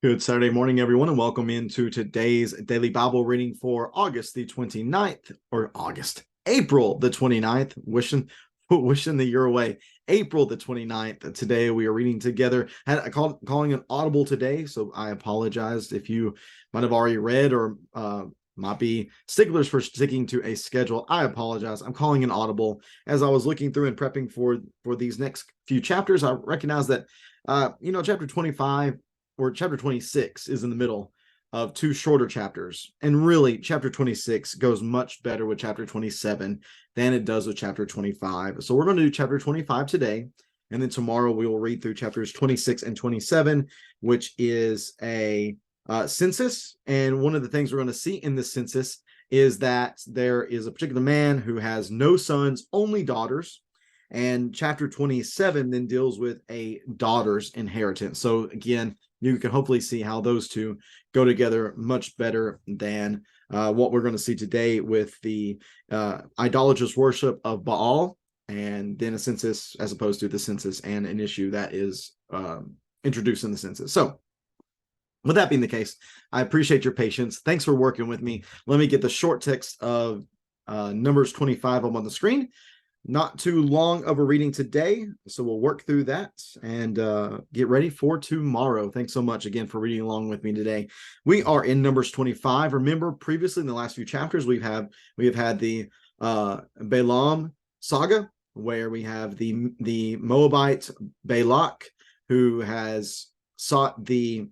Good Saturday morning, everyone, and welcome into today's daily Bible reading for August the 29th, or April the 29th, wishing the year away. April the 29th. Today we are reading together. Calling an audible today, so I apologize if you might have already read or might be sticklers for sticking to a schedule. I apologize. I'm calling an audible. As I was looking through and prepping for these next few chapters, I recognize that chapter 25 or chapter 26 is in the middle of two shorter chapters. And really, chapter 26 goes much better with chapter 27 than it does with chapter 25. So we're going to do chapter 25 today. And then tomorrow we will read through chapters 26 and 27, which is a census. And one of the things we're going to see in this census is that there is a particular man who has no sons, only daughters. And chapter 27 then deals with a daughter's inheritance. So again, you can hopefully see how those two go together much better than what we're going to see today with the idolatrous worship of Baal, and then a census as opposed to the census and an issue that is introduced in the census. So with that being the case, I appreciate your patience. Thanks for working with me. Let me get the short text of Numbers 25 up on the screen. Not too long of a reading today, so we'll work through that and get ready for tomorrow. Thanks so much again for reading along with me today. We are in Numbers 25. Remember, previously in the last few chapters, we have had the Balaam saga, where we have the Moabite Balak, who has sought the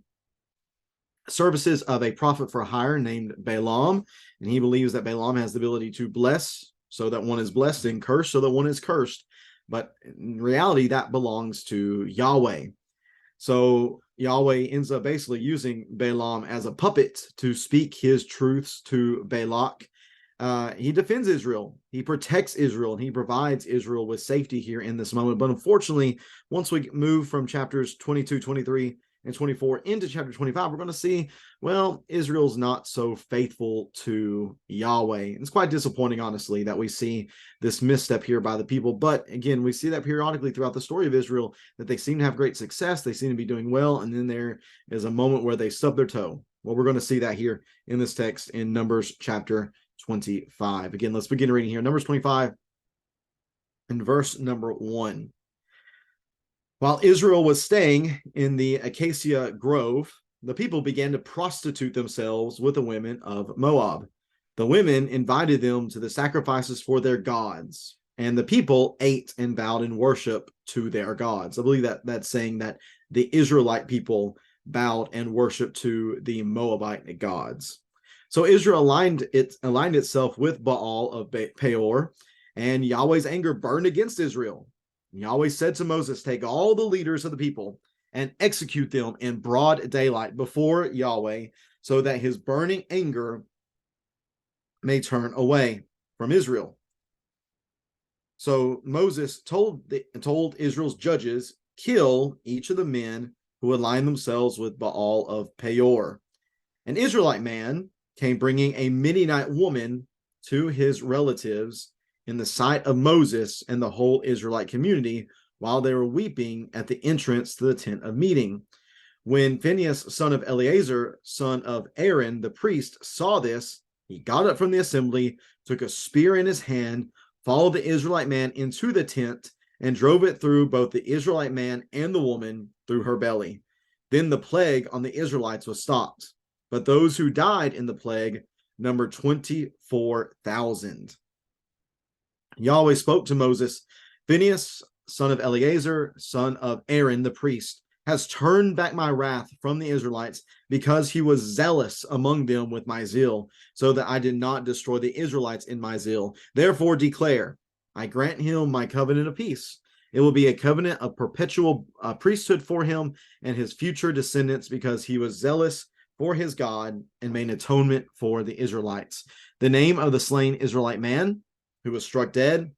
services of a prophet for hire named Balaam, and he believes that Balaam has the ability to bless so that one is blessed, and cursed so that one is cursed. But in reality, that belongs to Yahweh. So Yahweh ends up basically using Balaam as a puppet to speak his truths to Balak. He defends Israel, he protects Israel, and he provides Israel with safety here in this moment. But unfortunately, once we move from chapters 22, 23, and 24 into chapter 25, we're going to see, well, Israel's not so faithful to Yahweh. It's quite disappointing, honestly, that we see this misstep here by the people. But again, we see that periodically throughout the story of Israel, that they seem to have great success, they seem to be doing well, and then there is a moment where they stub their toe. Well, we're going to see that here in this text in Numbers chapter 25. Again, let's begin reading here. Numbers 25 and verse number 1. While Israel was staying in the Acacia Grove, the people began to prostitute themselves with the women of Moab. The women invited them to the sacrifices for their gods, and the people ate and vowed in worship to their gods. I believe that that's saying that the Israelite people bowed and worshiped to the Moabite gods. So Israel aligned itself with Baal of Peor, and Yahweh's anger burned against Israel. Yahweh said to Moses, take all the leaders of the people and execute them in broad daylight before Yahweh, so that his burning anger may turn away from Israel. So Moses told Israel's judges, kill each of the men who align themselves with Baal of Peor. An Israelite man came bringing a Midianite woman to his relatives in the sight of Moses and the whole Israelite community, while they were weeping at the entrance to the tent of meeting. When Phinehas, son of Eleazar, son of Aaron, the priest, saw this, he got up from the assembly, took a spear in his hand, followed the Israelite man into the tent, and drove it through both the Israelite man and the woman through her belly. Then the plague on the Israelites was stopped. But those who died in the plague numbered 24,000. Yahweh spoke to Moses, Phinehas, son of Eleazar, son of Aaron, the priest, has turned back my wrath from the Israelites because he was zealous among them with my zeal, so that I did not destroy the Israelites in my zeal. Therefore declare, I grant him my covenant of peace. It will be a covenant of perpetual priesthood for him and his future descendants, because he was zealous for his God and made atonement for the Israelites. The name of the slain Israelite man who was struck dead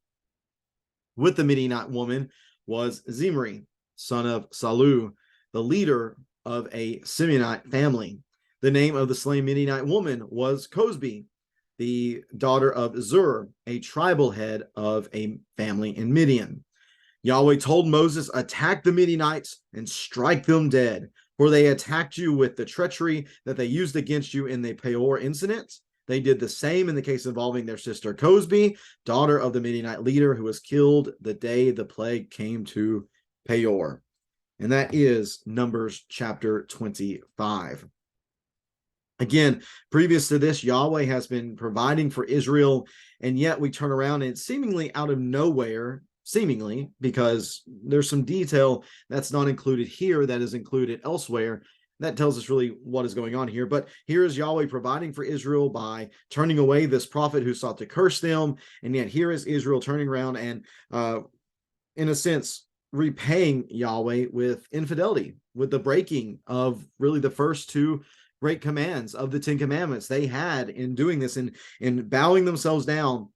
with the Midianite woman was Zimri, son of Salu, the leader of a Simeonite family. The name of the slain Midianite woman was Cosbi, the daughter of Zur, a tribal head of a family in Midian. Yahweh told Moses, attack the Midianites and strike them dead, For they attacked you with the treachery that they used against you in the Peor incident. They did the same in the case involving their sister Cosbi, daughter of the Midianite leader, who was killed the day the plague came to Peor. And that is Numbers chapter 25. Again, previous to this, Yahweh has been providing for Israel, and yet we turn around and seemingly out of nowhere, seemingly, because there's some detail that's not included here that is included elsewhere. That tells us really what is going on here. But here is Yahweh providing for Israel by turning away this prophet who sought to curse them. And yet here is Israel turning around and, in a sense, repaying Yahweh with infidelity, with the breaking of really the first two great commands of the Ten Commandments they had in doing this, in bowing themselves down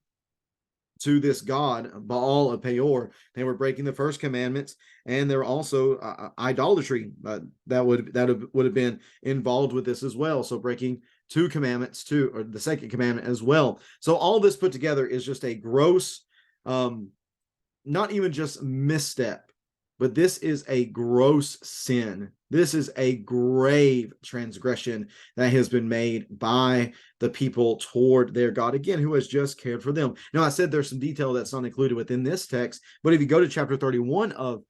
to this god Baal of Peor. They were breaking the first commandments, and there were also idolatry that would have been involved with this as well. So breaking two commandments too, or the second commandment as well. So all this put together is just a gross, not even just misstep, but this is a gross sin. This is a grave transgression that has been made by the people toward their God, again, who has just cared for them. Now, I said there's some detail that's not included within this text, but if you go to chapter 31 of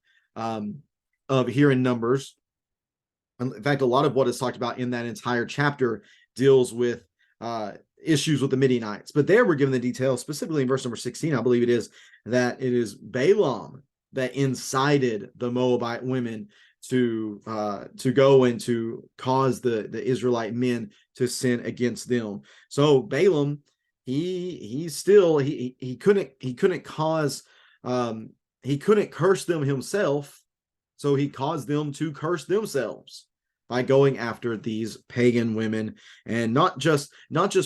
here in Numbers, in fact, a lot of what is talked about in that entire chapter deals with issues with the Midianites. But there we're given the detail, specifically in verse number 16, I believe it is, that it is Balaam that incited the Moabite women to go and to cause the Israelite men to sin against them. So Balaam, he couldn't curse them himself, so he caused them to curse themselves by going after these pagan women, and not just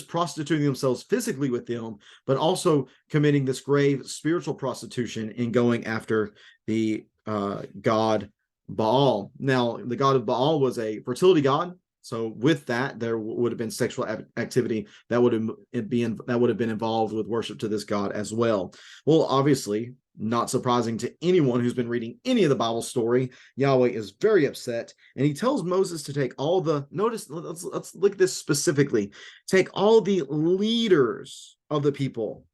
prostituting themselves physically with them, but also committing this grave spiritual prostitution in going after the god Baal. Now, the god of Baal was a fertility god, so with that, there would have been sexual activity that would have been involved with worship to this god as well. Well, obviously, not surprising to anyone who's been reading any of the Bible story, Yahweh is very upset, and he tells Moses to take all the, notice, let's look at this specifically, take all the leaders of the people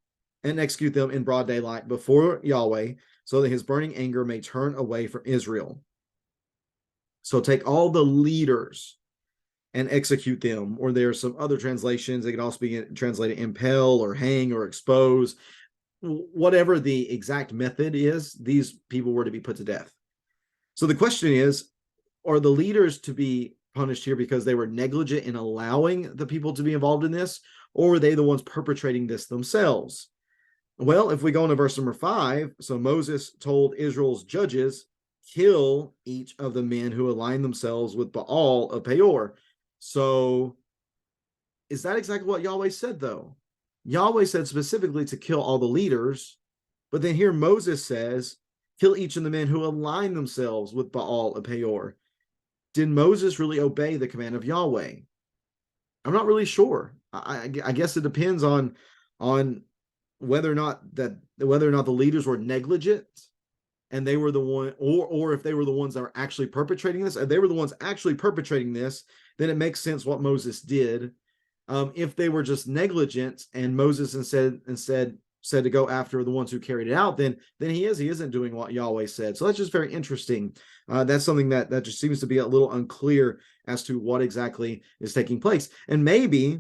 and execute them in broad daylight before Yahweh, so that his burning anger may turn away from Israel. So take all the leaders and execute them. Or there are some other translations. They could also be translated impel or hang or expose. Whatever the exact method is, these people were to be put to death. So the question is, are the leaders to be punished here because they were negligent in allowing the people to be involved in this, or were they the ones perpetrating this themselves? Well, if we go into verse number 5, so Moses told Israel's judges, kill each of the men who align themselves with Baal of Peor. So is that exactly what Yahweh said, though? Yahweh said specifically to kill all the leaders, but then here Moses says, kill each of the men who align themselves with Baal of Peor. Did Moses really obey the command of Yahweh? I'm not really sure. I guess it depends on whether or not the leaders were negligent and they were the one, or if they were the ones that were actually perpetrating this. If they were the ones actually perpetrating this, then it makes sense what Moses did. If they were just negligent and Moses instead said to go after the ones who carried it out, then he isn't doing what Yahweh said. So that's just very interesting. That's something that just seems to be a little unclear as to what exactly is taking place. And maybe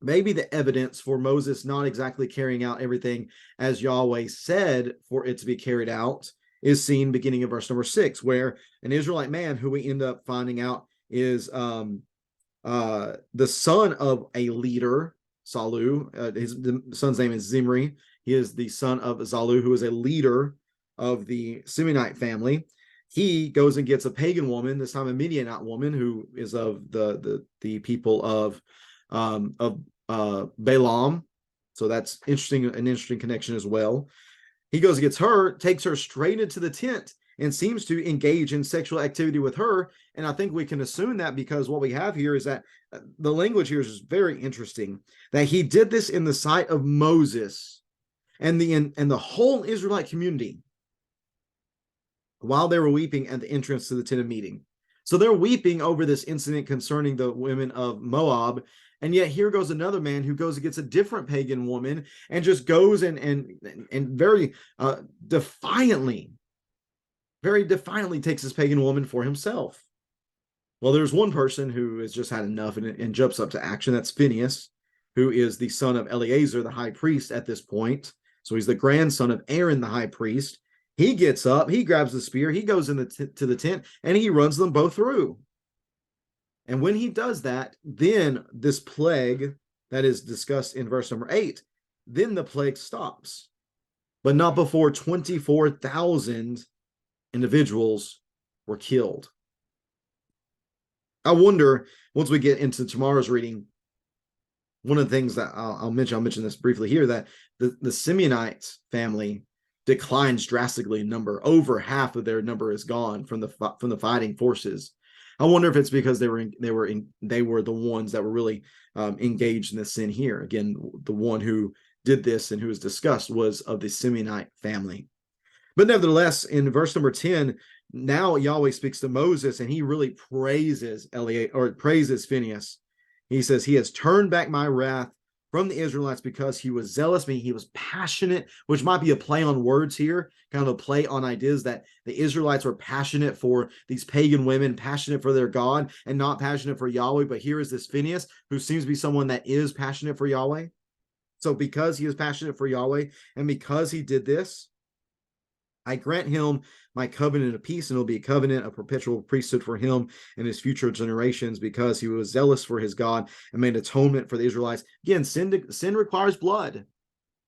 the evidence for Moses not exactly carrying out everything as Yahweh said for it to be carried out is seen beginning of verse number 6, where an Israelite man who we end up finding out is the son of a leader, Salu. The son's name is Zimri. He is the son of Zalu, who is a leader of the Simeonite family. He goes and gets a pagan woman, this time a Midianite woman, who is of the people of Balaam. So that's an interesting connection as well. He goes and gets her, takes her straight into the tent, and seems to engage in sexual activity with her. And I think we can assume that because what we have here is that the language here is very interesting, that he did this in the sight of Moses and the whole Israelite community while they were weeping at the entrance to the tent of meeting. So they're weeping over this incident concerning the women of Moab. And yet here goes another man who goes against a different pagan woman and just goes and very defiantly, very defiantly takes this pagan woman for himself. Well, there's one person who has just had enough and jumps up to action. That's Phinehas, who is the son of Eleazar, the high priest at this point. So he's the grandson of Aaron, the high priest. He gets up, he grabs the spear, he goes in to the tent, and he runs them both through. And when he does that, then this plague that is discussed in verse number 8, then the plague stops, but not before 24,000 individuals were killed. I wonder, once we get into tomorrow's reading, one of the things that I'll mention this briefly here, that the Simeonites family declines drastically in number. Over half of their number is gone from the fighting forces. I wonder if it's because they were the ones that were really engaged in this sin here. Again, the one who did this and who was discussed was of the Simeonite family. But nevertheless, in verse number 10, now Yahweh speaks to Moses, and he really praises Phinehas. He says, he has turned back my wrath from the Israelites because he was zealous, meaning he was passionate, which might be a play on words here, kind of a play on ideas that the Israelites were passionate for these pagan women, passionate for their God, and not passionate for Yahweh. But here is this Phinehas, who seems to be someone that is passionate for Yahweh. So because he is passionate for Yahweh, and because he did this, I grant him my covenant of peace, and it'll be a covenant of perpetual priesthood for him and his future generations, because he was zealous for his God and made atonement for the Israelites. Again, sin requires blood,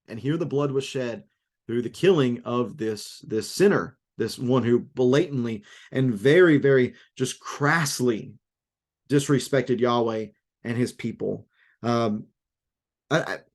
and here the blood was shed through the killing of this sinner, this one who blatantly and very, very just crassly disrespected Yahweh and his people.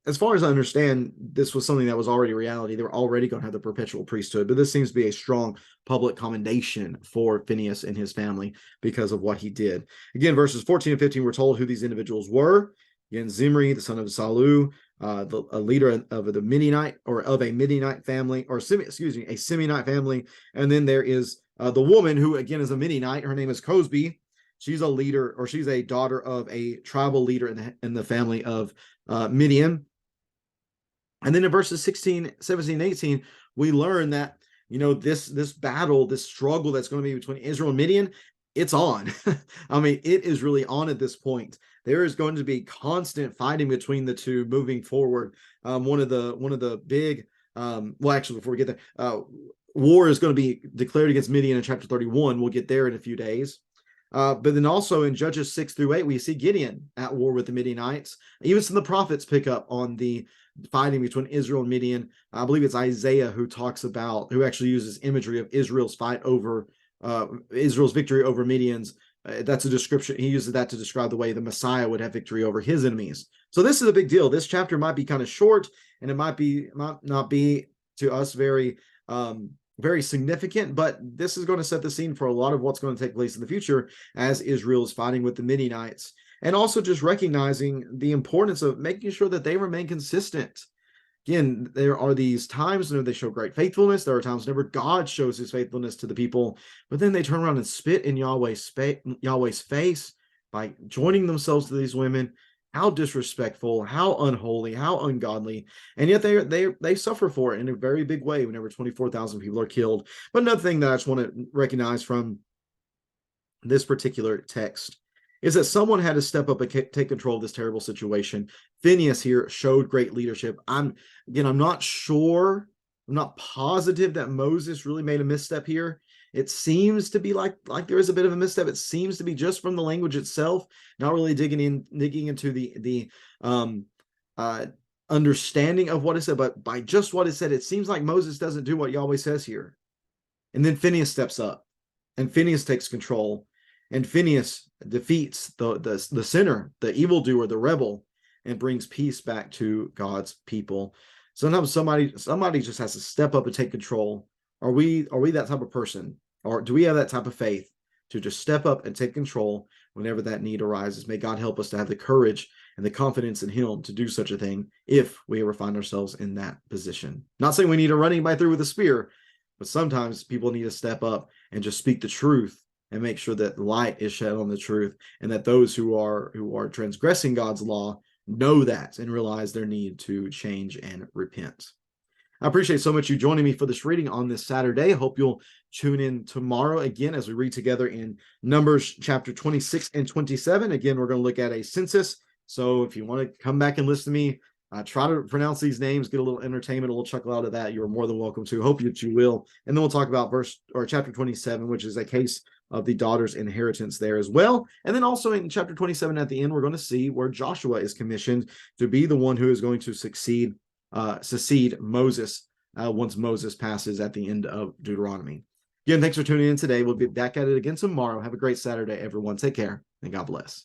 As far as I understand, this was something that was already reality. They were already going to have the perpetual priesthood, but this seems to be a strong public commendation for Phinehas and his family because of what he did. Again, verses 14 and 15, we're told who these individuals were. Again, Zimri, the son of Salu, a leader of the Midianite, or of a Midianite family, or a Simeonite family. And then there is the woman who, again, is a Midianite. Her name is Cosbi. She's a leader, or she's a daughter of a tribal leader in the family of Midian. And then in verses 16, 17, 18, we learn that, this battle, this struggle that's going to be between Israel and Midian, it's on. I mean, it is really on at this point. There is going to be constant fighting between the two moving forward. One of the big, actually, before we get there, war is going to be declared against Midian in chapter 31. We'll get there in a few days. But then also in Judges 6-8, we see Gideon at war with the Midianites. Even some of the prophets pick up on the fighting between Israel and Midian. I believe it's Isaiah who actually uses imagery of Israel's victory over Midian's. That's a description. He uses that to describe the way the Messiah would have victory over his enemies. So this is a big deal. This chapter might be kind of short, and it might not be to us very significant, but this is going to set the scene for a lot of what's going to take place in the future as Israel is fighting with the Midianites, and also just recognizing the importance of making sure that they remain consistent. Again, there are these times when they show great faithfulness. There are times whenever God shows his faithfulness to the people, but then they turn around and spit in Yahweh's face by joining themselves to these women. How disrespectful, how unholy, how ungodly. And yet they suffer for it in a very big way whenever 24,000 people are killed. But another thing that I just want to recognize from this particular text is that someone had to step up and take control of this terrible situation. Phinehas here showed great leadership. I'm not sure, I'm not positive that Moses really made a misstep here. It seems to be like there is a bit of a misstep. It seems to be just from the language itself, not really digging into the understanding of what it said, but by just what it said, it seems like Moses doesn't do what Yahweh says here. And then Phinehas steps up, and Phinehas takes control, and Phinehas defeats the sinner, the evildoer, the rebel, and brings peace back to God's people. Sometimes somebody just has to step up and take control. Are we that type of person? Or do we have that type of faith to just step up and take control whenever that need arises? May God help us to have the courage and the confidence in him to do such a thing if we ever find ourselves in that position. Not saying we need to run anybody through with a spear, but sometimes people need to step up and just speak the truth and make sure that light is shed on the truth, and that those who are transgressing God's law know that and realize their need to change and repent. I appreciate so much you joining me for this reading on this Saturday. I hope you'll tune in tomorrow again as we read together in Numbers chapter 26 and 27. Again, we're going to look at a census. So if you want to come back and listen to me, try to pronounce these names, get a little entertainment, a little chuckle out of that, you're more than welcome to. Hope that you will. And then we'll talk about chapter 27, which is a case of the daughter's inheritance there as well. And then also in chapter 27 at the end, we're going to see where Joshua is commissioned to be the one who is going to succeed Moses once Moses passes at the end of Deuteronomy. Again, thanks for tuning in today. We'll be back at it again tomorrow. Have a great Saturday, everyone. Take care, and God bless.